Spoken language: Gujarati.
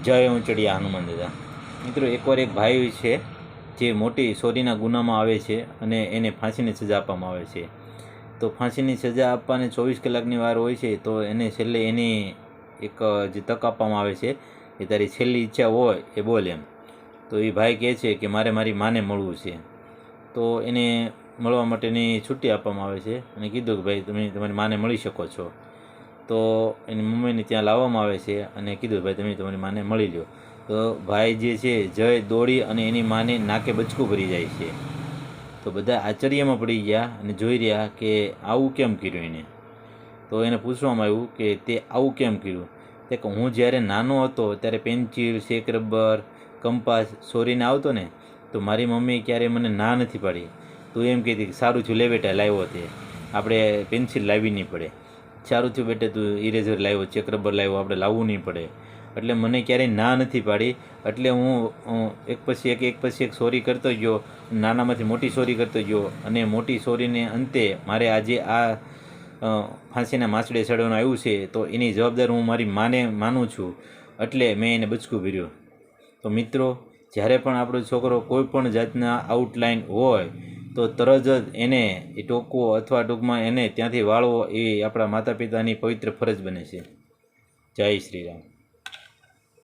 જય ઊંચડિયા હનુમાન દાદા। મિત્રો, એકવાર એક ભાઈ છે જે મોટી ચોરીના ગુનામાં આવે છે અને એને ફાંસીની સજા આપવામાં આવે છે। તો ફાંસીની સજા આપવાને 24 કલાકની વાર હોય છે, તો એને છેલ્લે એની એક જે તક આપવામાં આવે છે કે તારી છેલ્લી ઈચ્છા હોય એ બોલ એમ। તો એ ભાઈ કહે છે કે મારે મારી માને મળવું છે। તો એને મળવા માટેની છૂટી આપવામાં આવે છે અને કીધું કે ભાઈ તમે તમારી માને મળી શકો છો। તો એની મમ્મીને ત્યાં લાવવામાં આવે છે અને કીધું ભાઈ તમે તમારી માને મળી લો। તો ભાઈ જે છે જય દોડી અને એની માને નાકે બચકું ભરી જાય છે। તો બધા આશ્ચર્યમાં પડી ગયા અને જોઈ રહ્યા કે આવું કેમ કર્યું એને। તો એને પૂછવામાં આવ્યું કે તે આવું કેમ કર્યું। તે કે હું જ્યારે નાનો હતો ત્યારે પેન્સિલ, શેક રબર, કંપાસ ચોરીને આવતો ને, તો મારી મમ્મી ક્યારેય મને ના નથી પાડી। તું એમ કહેતી કે સારું થયું લે બેટા લાવ્યો તે, આપણે પેન્સિલ લાવવી નહીં પડે, સારું થયું બેટા તું ઇરેઝર લાવ્યો, ચેક રબર લાવ્યો, આપણે લાવવું નહીં પડે, એટલે મને ક્યારેય ના નથી પાડી। એટલે હું એક પછી એક ચોરી કરતો ગયો, નાનામાંથી મોટી ચોરી કરતો ગયો અને મોટી ચોરીને અંતે મારે આજે આ ફાંસીના માસડે ચડવાનું આવ્યું છે। તો એની જવાબદાર હું મારી માને માનું છું, એટલે મેં એને બચકું ભર્યું। તો મિત્રો, જ્યારે પણ આપણો છોકરો કોઈ પણ જાતના આઉટલાઇન હોય તો તરત જ એને એ ટોકવો અથવા ટૂંકમાં એને ત્યાંથી વાળવો એ આપણા માતા પિતાની પવિત્ર ફરજ બને છે। જય શ્રી રામ।